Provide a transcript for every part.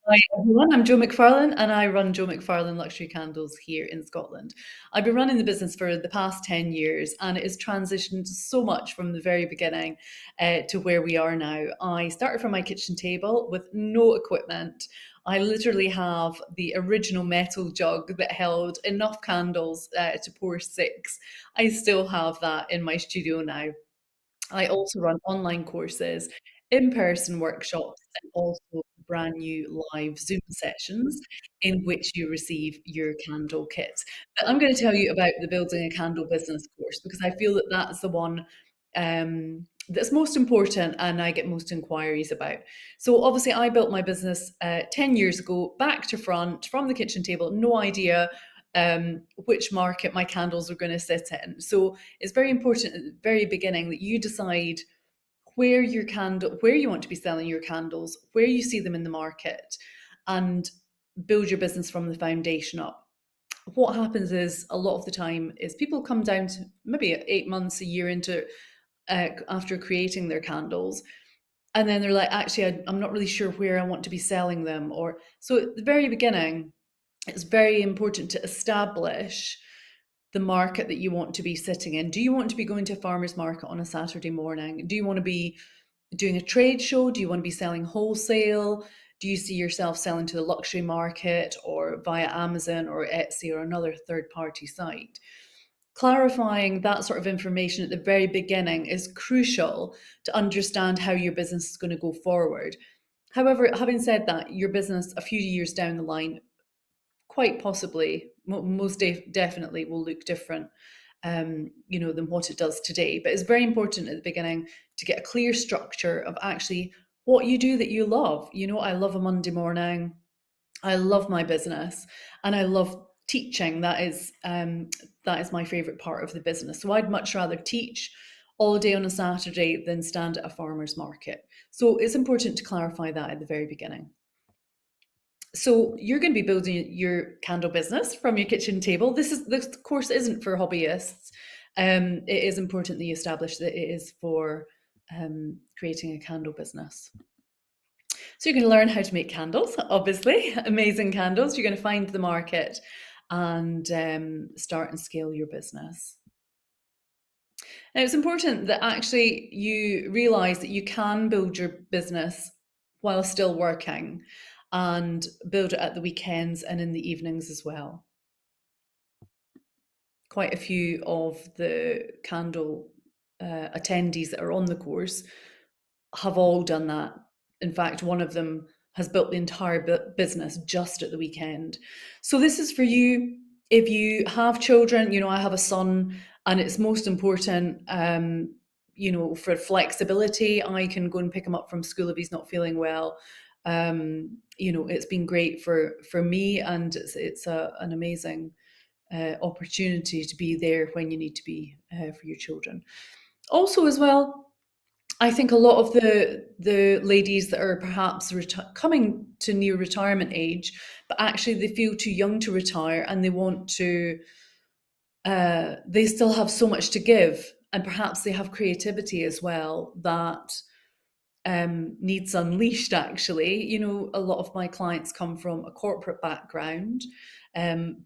Hi everyone, I'm Jo McFarlane and I run Jo McFarlane Luxury Candles here in Scotland. I've been running the business for the past 10 years and it has transitioned so much from the very beginning to where we are now. I started from my kitchen table with no equipment. I literally have the original metal jug that held enough candles to pour six. I still have that in my studio now. I also run online courses, in-person workshops, and also brand new live Zoom sessions in which you receive your candle kit. But I'm going to tell you about the Building a Candle Business course because I feel that that's the one that's most important and I get most inquiries about. So obviously I built my business 10 years ago, back to front, from the kitchen table, no idea which market my candles are going to sit in. So it's very important at the very beginning that you decide where you want to be selling your candles, where you see them in the market, and build your business from the foundation up. What happens is a lot of the time is people come down to maybe 8 months, a year into after creating their candles, and then they're like, actually, I'm not really sure where I want to be selling them. Or so at the very beginning, it's very important to establish the market that you want to be sitting in. Do you want to be going to a farmer's market on a Saturday morning? Do you want to be doing a trade show? Do you want to be selling wholesale? Do you see yourself selling to the luxury market or via Amazon or Etsy or another third party site? Clarifying that sort of information at the very beginning is crucial to understand how your business is going to go forward. However, having said that, your business a few years down the line quite possibly, most definitely will look different, than what it does today. But it's very important at the beginning to get a clear structure of actually what you do that you love. I love a Monday morning. I love my business, and I love teaching. That is my favorite part of the business. So I'd much rather teach all day on a Saturday than stand at a farmer's market. So it's important to clarify that at the very beginning. So you're going to be building your candle business from your kitchen table. This course isn't for hobbyists. It is important that you establish that it is for creating a candle business. So you're going to learn how to make candles, obviously, amazing candles. You're going to find the market and start and scale your business. Now, it's important that actually you realize that you can build your business while still working and build it at the weekends and in the evenings as well. Quite a few of the candle attendees that are on the course have all done that. In fact, one of them has built the entire business just at the weekend. So this is for you if you have children. I have a son, and it's most important. For flexibility, I can go and pick him up from school if he's not feeling well. It's been great for me, and it's an amazing opportunity to be there when you need to be for your children. Also, as well, I think a lot of the ladies that are perhaps coming to near retirement age, but actually they feel too young to retire and they want to, they still have so much to give, and perhaps they have creativity as well that needs unleashed. Actually, a lot of my clients come from a corporate background,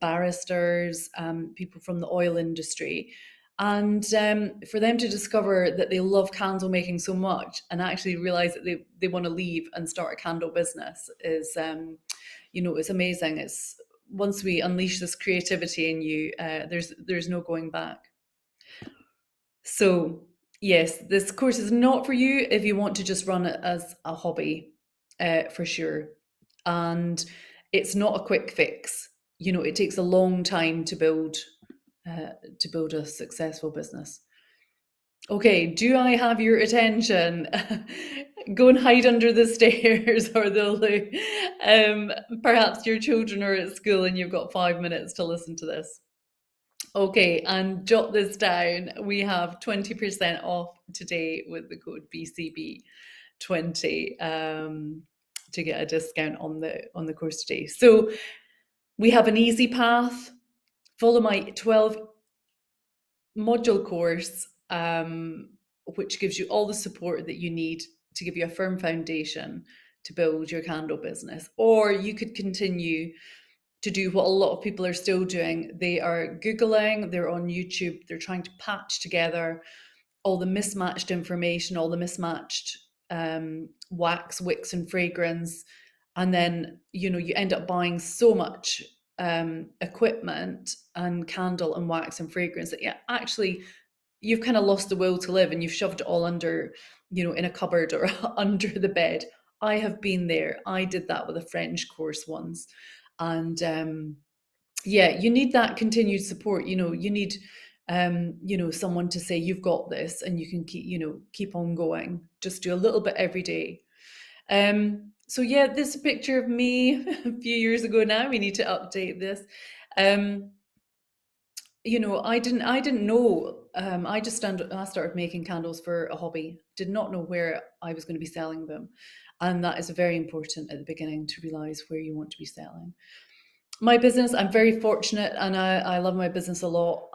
barristers, people from the oil industry, and for them to discover that they love candle making so much and actually realize that they want to leave and start a candle business is it's amazing. It's once we unleash this creativity in you, there's no going back. So, yes, this course is not for you if you want to just run it as a hobby, for sure. And it's not a quick fix. It takes a long time to build a successful business. Okay, do I have your attention? Go and hide under the stairs, or they'll look. Perhaps your children are at school and you've got 5 minutes to listen to this. Okay, and jot this down. We have 20% off today with the code BCB20 to get a discount on the course today. So we have an easy path. Follow my 12 module course, which gives you all the support that you need to give you a firm foundation to build your candle business. Or you could continue to do what a lot of people are still doing. They are Googling, they're on YouTube, they're trying to patch together all the mismatched information, all the mismatched wax, wicks, and fragrance. And then, you end up buying so much equipment and candle and wax and fragrance that, yeah, actually, you've kind of lost the will to live and you've shoved it all under, in a cupboard or under the bed. I have been there. I did that with a French course once. And yeah, you need that continued support. You need someone to say you've got this and you can keep on going. Just do a little bit every day. So yeah, this picture of me a few years ago now. We need to update this. um I didn't know. I started making candles for a hobby. Did not know where I was going to be selling them, and that is very important at the beginning, to realize where you want to be selling. My business, I'm very fortunate, and I love my business a lot.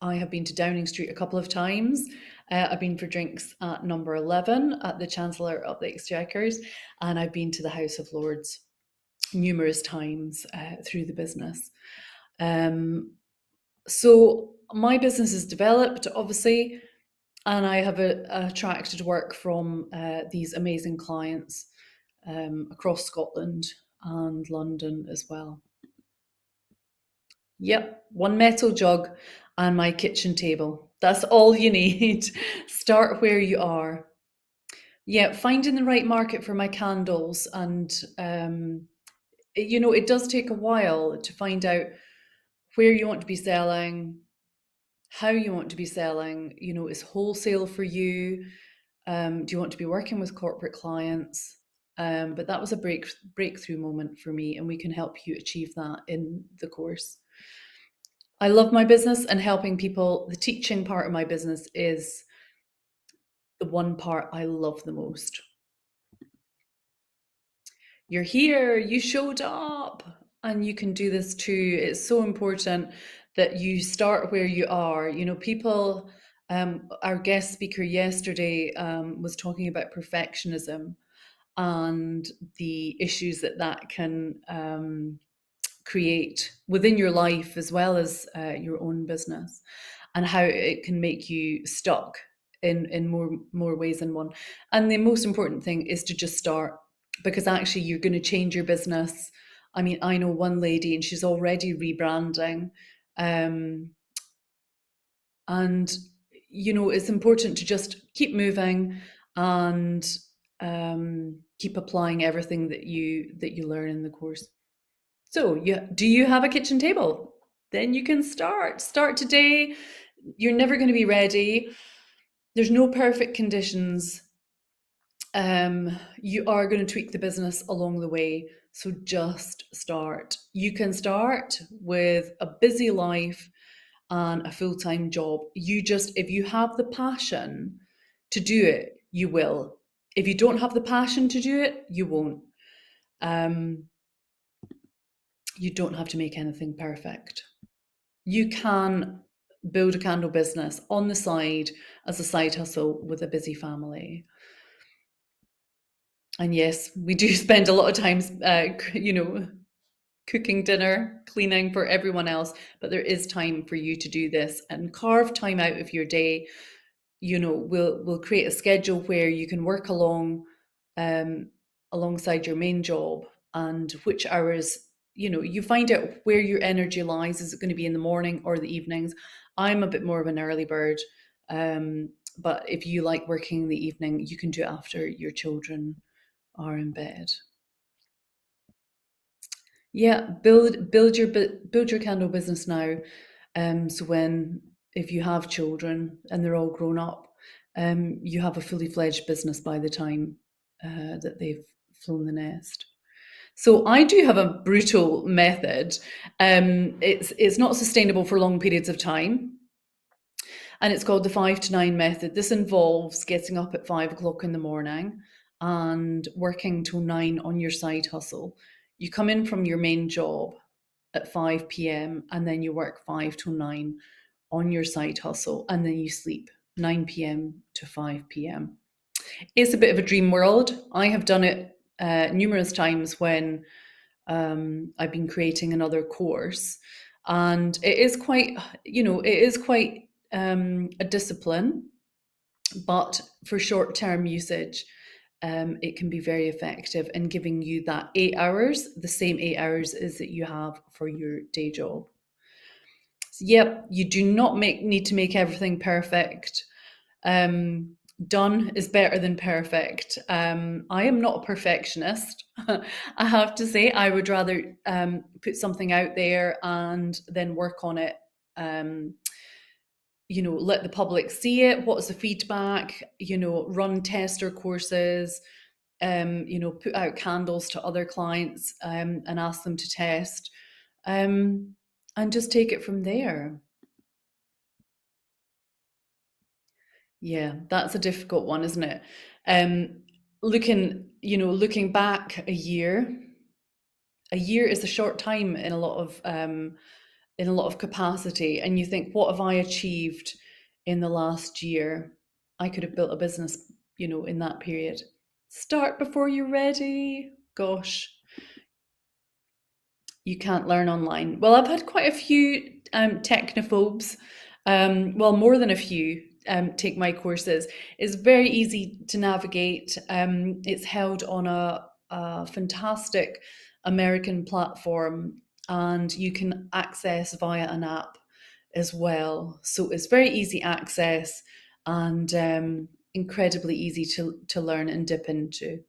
I have been to Downing Street a couple of times. I've been for drinks at number 11 at the Chancellor of the Exchequers, and I've been to the House of Lords numerous times through the business. Um, so my business has developed, obviously, and I have attracted work from these amazing clients across Scotland and London as well. Yep, one metal jug and my kitchen table. That's all you need. Start where you are. Yeah, finding the right market for my candles, and it does take a while to find out where you want to be selling, how you want to be selling. Is wholesale for you? Do you want to be working with corporate clients? But that was a breakthrough moment for me, and we can help you achieve that in the course. I love my business and helping people. The teaching part of my business is the one part I love the most. You're here, you showed up, and you can do this too. It's so important that you start where you are. People, our guest speaker yesterday was talking about perfectionism and the issues that can create within your life as well as your own business, and how it can make you stuck in more ways than one. And the most important thing is to just start, because actually you're going to change your business. I mean, I know one lady and she's already rebranding, um, and it's important to just keep moving and keep applying everything that you learn in the course. So, do you have a kitchen table? Then you can start. Start today. You're never going to be ready. There's no perfect conditions. You are going to tweak the business along the way. So just start. You can start with a busy life and a full-time job. If you have the passion to do it, you will. If you don't have the passion to do it, you won't. Um, you don't have to make anything perfect. You can build a candle business on the side as a side hustle with a busy family. And yes, we do spend a lot of time, cooking dinner, cleaning for everyone else, but there is time for you to do this, and carve time out of your day. We'll create a schedule where you can work alongside your main job, and which hours, you find out where your energy lies. Is it going to be in the morning or the evenings? I'm a bit more of an early bird, but if you like working in the evening, you can do it after your children are in bed. Yeah, build your candle business now. So if you have children and they're all grown up, you have a fully fledged business by the time that they've flown the nest. So I do have a brutal method. It's not sustainable for long periods of time, and it's called the 5 to 9 method. This involves getting up at 5 o'clock in the morning and working till 9 on your side hustle. You come in from your main job at 5 p.m. and then you work 5 till 9 on your side hustle, and then you sleep 9 p.m. to 5 p.m. It's a bit of a dream world. I have done it numerous times when I've been creating another course, and it is quite, it is quite a discipline, but for short-term usage, it can be very effective in giving you that 8 hours, the same 8 hours as that you have for your day job. Yep, you do not need to make everything perfect. Um, Done is better than perfect. I am not a perfectionist. I have to say, I would rather put something out there and then work on it. Um, let the public see it. What's the feedback? Run tester courses. Put out candles to other clients and ask them to test, and just take it from there. Yeah, that's a difficult one, isn't it? Um, looking back a year is a short time in a lot of capacity, and you think, what have I achieved in the last year? I could have built a business, in that period. Start before you're ready. Gosh, you can't learn online. Well, I've had quite a few technophobes, well, more than a few, take my courses. It's very easy to navigate. It's held on a fantastic American platform, and you can access via an app as well. So it's very easy access and incredibly easy to learn and dip into.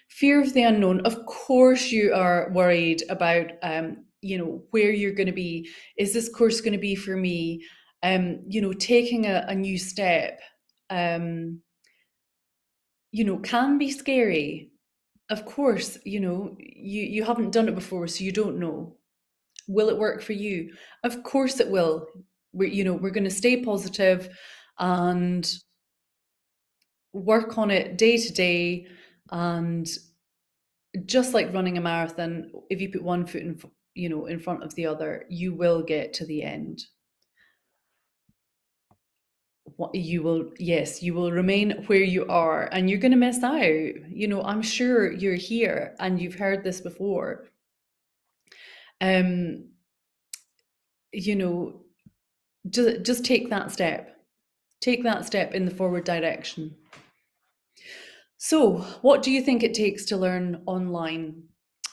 Fear of the unknown. Of course, you are worried about, where you're going to be. Is this course going to be for me? Taking a new step, um, can be scary. Of course, you haven't done it before, so you don't know. Will it work for you? Of course, it will. We're going to stay positive and work on it day to day, and just like running a marathon, if you put one foot in front of the other, you will get to the end. What you will, yes, you will remain where you are, and you're going to miss out. I'm sure you're here and you've heard this before. um you know just take that step in the forward direction. So, what do you think it takes to learn online?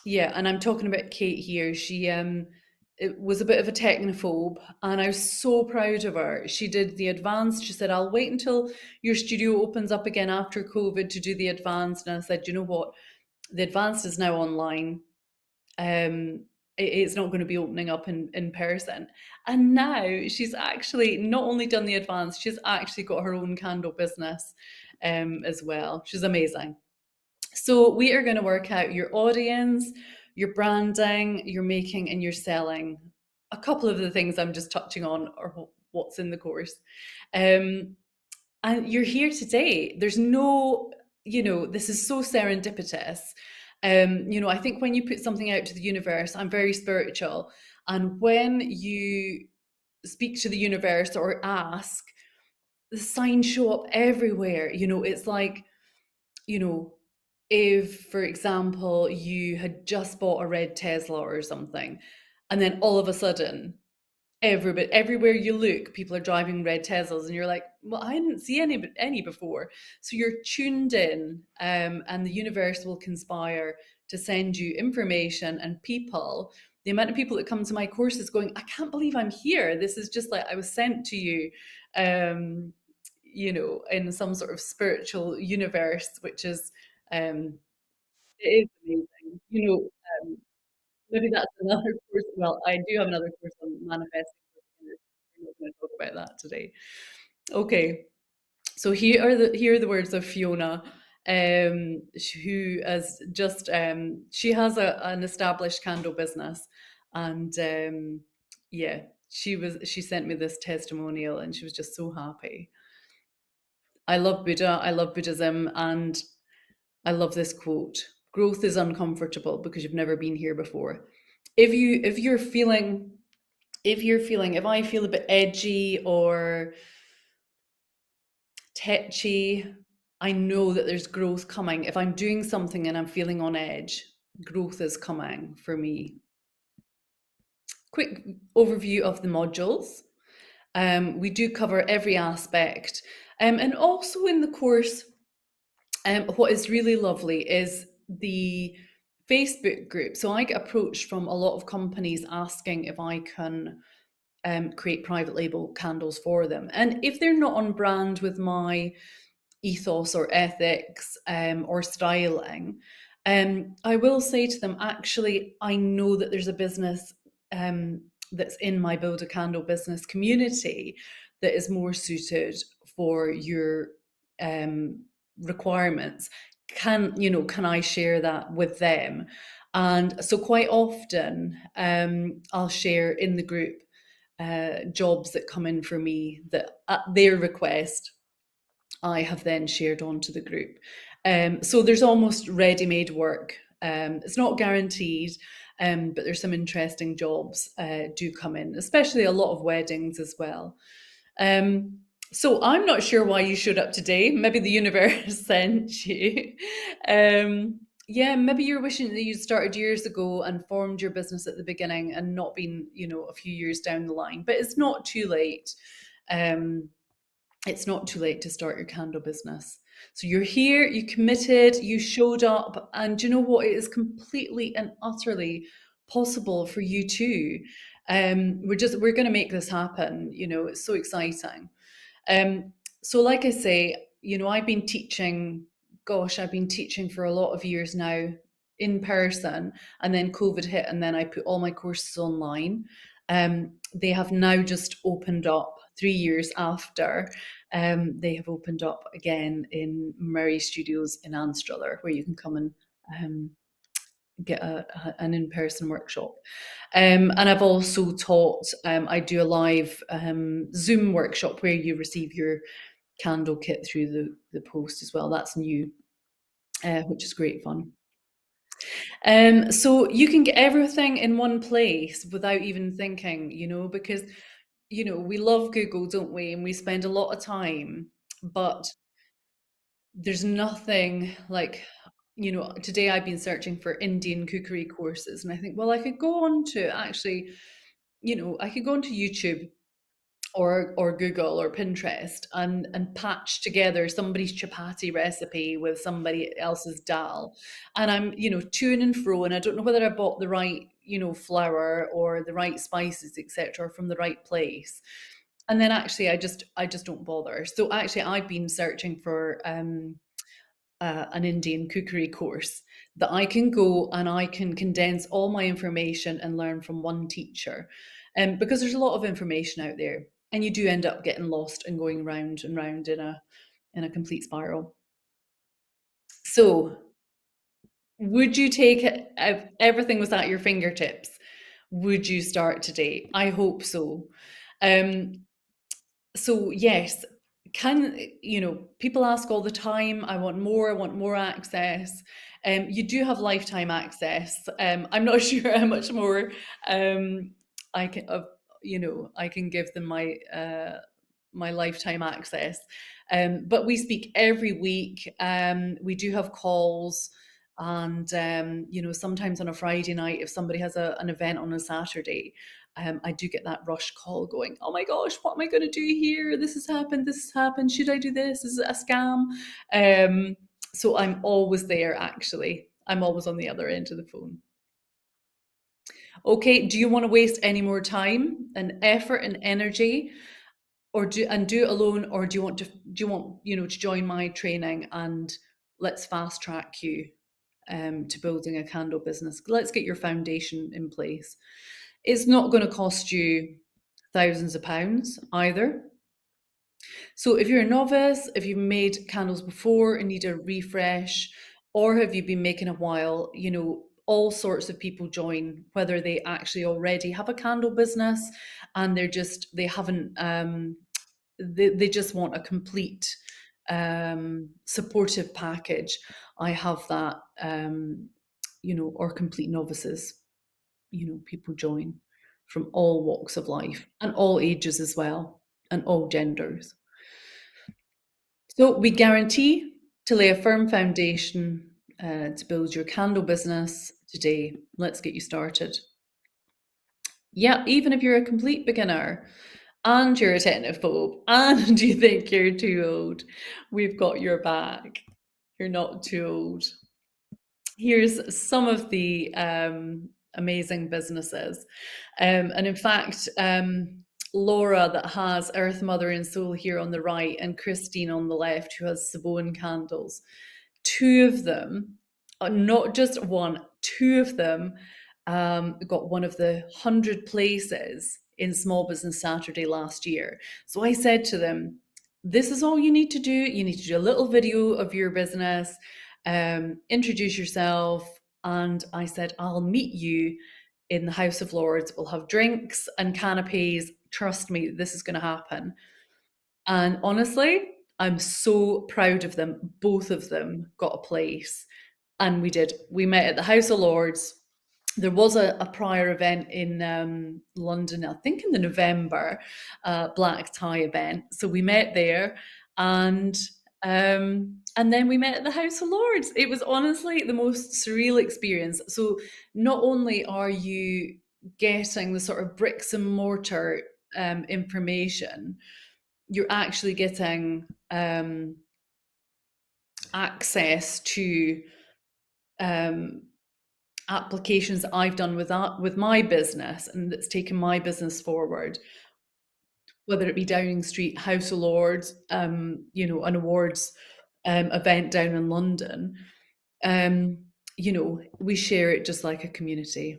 Yeah, and I'm talking about Kate here. She it was a bit of a technophobe, and I was so proud of her. She did the advanced. She said, "I'll wait until your studio opens up again after COVID to do the advanced." And I said, "You know what? The advanced is now online. It's not going to be opening up in person." And now she's actually not only done the advanced, she's actually got her own candle business as well. She's amazing. So we are going to work out your audience, your branding, your making, and your selling. A couple of the things I'm just touching on are what's in the course. Um, and you're here today. There's no, this is so serendipitous. I think when you put something out to the universe, I'm very spiritual. And when you speak to the universe or ask, the signs show up everywhere. It's like, you know, if, for example, you had just bought a red Tesla or something, and then all of a sudden, everywhere you look, people are driving red Teslas, and you're like, well, I didn't see any before. So you're tuned in, and the universe will conspire to send you information and people. The amount of people that come to my courses going, I can't believe I'm here. This is just like I was sent to you. Um, in some sort of spiritual universe, which is it is amazing. Maybe that's another course. Well, I do have another course on manifesting for beginners. We're not going to talk about that today. Okay, so here are the words of Fiona, who has just she has an established candle business, and yeah, she sent me this testimonial, and she was just so happy. I love Buddha, I love Buddhism, and I love this quote. Growth is uncomfortable because you've never been here before. If you're feeling if I feel a bit edgy or tetchy, I know that there's growth coming. If I'm doing something and I'm feeling on edge, growth is coming for me. Quick overview of the modules. We do cover every aspect. And also in the course, what is really lovely is the Facebook group. So I get approached from a lot of companies asking if I can create private label candles for them. And if they're not on brand with my ethos or ethics or styling, I will say to them, actually, I know that there's a business that's in my Build a Candle business community that is more suited for your requirements. Can I share that with them? And so quite often, I'll share in the group jobs that come in for me that at their request I have then shared onto the group. So there's almost ready-made work. It's not guaranteed, but there's some interesting jobs do come in, especially a lot of weddings as well. So I'm not sure why you showed up today. Maybe the universe sent you. Yeah, maybe you're wishing that you'd started years ago and formed your business at the beginning and not been, a few years down the line. But it's not too late. Um, it's not too late to start your candle business. So you're here, you committed, you showed up, and do you know what? It is completely and utterly possible for you too. We're going to make this happen. It's so exciting. Um, so, like I say, I've been teaching, gosh, I've been teaching for a lot of years now in person, and then COVID hit, and then I put all my courses online. They have now just opened up 3 years after. They have opened up again in Murray Studios in Anstruther, where you can come and um, get an in-person workshop. And I've also taught, I do a live Zoom workshop where you receive your candle kit through the post as well. That's new, which is great fun. So you can get everything in one place without even thinking, because, we love Google, don't we? And we spend a lot of time, but there's nothing like, today I've been searching for Indian cookery courses, and I think, well, I could go on to actually, I could go onto YouTube or Google or Pinterest and patch together somebody's chapati recipe with somebody else's dal. And I'm, to and fro, and I don't know whether I bought the right, flour or the right spices, etc., from the right place. And then actually I just don't bother. So actually I've been searching for an Indian cookery course that I can go and I can condense all my information and learn from one teacher. Because there's a lot of information out there, and you do end up getting lost and going round and round in a complete spiral. So, would you take it if everything was at your fingertips? Would you start today? I hope so. Um, so yes, people ask all the time, I want more access. You do have lifetime access. I'm not sure how much more um, I can I can give them my lifetime access. But we speak every week. We do have calls, and sometimes on a Friday night, if somebody has an event on a Saturday, I do get that rush call going, oh my gosh, what am I going to do here? This has happened. This has happened. Should I do this? Is it a scam? So I'm always there, actually. I'm always on the other end of the phone. Okay, do you want to waste any more time and effort and energy, or do it alone, or do you want to join my training and let's fast track you to building a candle business? Let's get your foundation in place. It's not going to cost you thousands of pounds either. So if you're a novice, if you've made candles before and need a refresh, or have you been making a while, all sorts of people join, whether they actually already have a candle business and they haven't they just want a complete supportive package. I have that, or complete novices. People join from all walks of life and all ages as well, and all genders. So we guarantee To lay a firm foundation to build your candle business today. Let's get you started. Yeah, even if you're a complete beginner and you're a technophobe and you think you're too old, we've got your back. You're not too old. Here's some of the amazing businesses. And in fact, Laura, that has Earth, Mother, and Soul here on the right, and Christine on the left, who has Sabone candles, two of them, not just one, two of them got one of the 100 places in Small Business Saturday last year. So I said to them, this is all you need to do. You need to do a little video of your business, introduce yourself. And I said, I'll meet you in the House of Lords. We'll have drinks and canapes. Trust me, this is going to happen. And honestly, I'm so proud of them. Both of them got a place. And we did. We met at the House of Lords. There was a prior event in London, I think in the November, black tie event. So we met there, and then we met at the House of Lords. It was honestly the most surreal experience. So not only are you getting the sort of bricks and mortar information, you're actually getting access to um, applications that I've done with my business and that's taken my business forward, whether it be Downing Street, House of Lords, an awards event down in London. Um, we share it just like a community.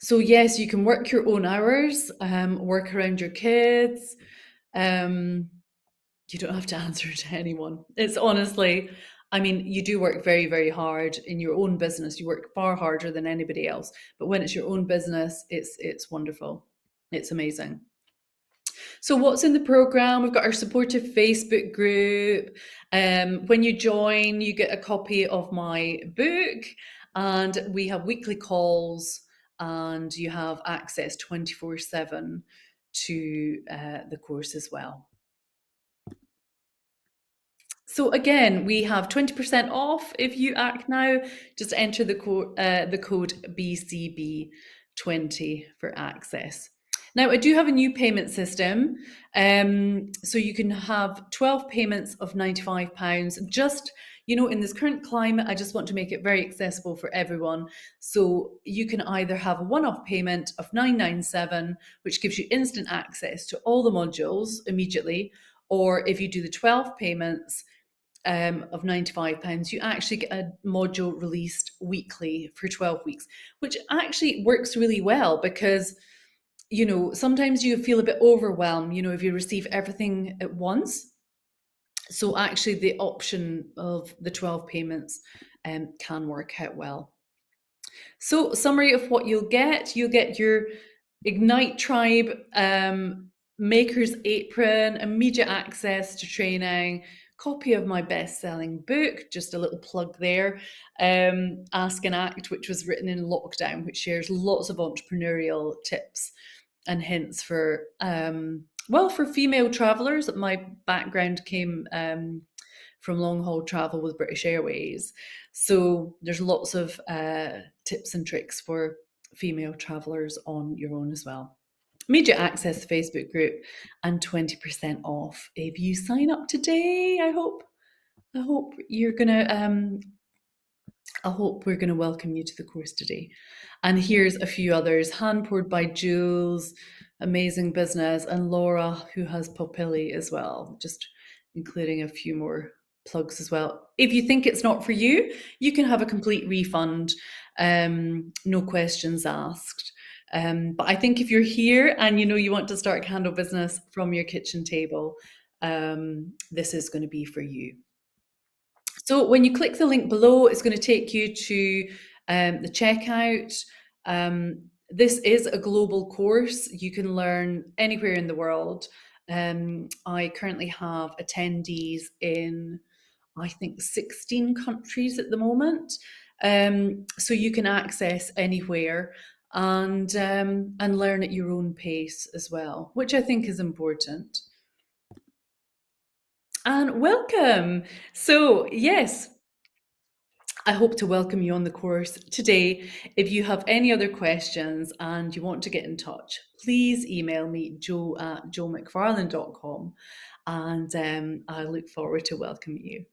So yes, you can work your own hours, work around your kids. You don't have to answer to anyone. It's honestly, I mean, you do work very, very hard in your own business. You work far harder than anybody else. But when it's your own business, it's wonderful. It's amazing. So what's in the program? We've got our supportive Facebook group. When you join, you get a copy of my book, and we have weekly calls, and you have access 24/7 to the course as well. So again, we have 20% off if you act now. Just enter the code BCB20 for access. Now, I do have a new payment system. So you can have 12 payments of £95. Just, in this current climate, I just want to make it very accessible for everyone. So you can either have a one-off payment of £997, which gives you instant access to all the modules immediately. Or if you do the 12 payments, of £95, you actually get a module released weekly for 12 weeks, which actually works really well because, sometimes you feel a bit overwhelmed, if you receive everything at once. So actually the option of the 12 payments can work out well. So summary of what you'll get your Ignite Tribe Maker's Apron, immediate access to training, copy of my best-selling book, just a little plug there, Ask and Act, which was written in lockdown, which shares lots of entrepreneurial tips and hints for female travelers. My background came from long-haul travel with British Airways. So there's lots of tips and tricks for female travelers on your own as well. Immediate access to Facebook group and 20% off if you sign up today. I hope you're gonna I hope we're going to welcome you to the course today. And here's a few others. Hand poured by Jules, amazing business, and Laura, who has Popilli as well, just including a few more plugs as well. If you think it's not for you, you can have a complete refund, no questions asked. But I think if you're here and you want to start a candle business from your kitchen table, this is going to be for you. So when you click the link below, it's going to take you to the checkout. This is a global course. You can learn anywhere in the world. I currently have attendees in, I think, 16 countries at the moment. So you can access anywhere and learn at your own pace as well, which I think is important. And welcome. So, yes, I hope to welcome you on the course today. If you have any other questions and you want to get in touch, please email me joe@joemcfarland.com, and I look forward to welcoming you.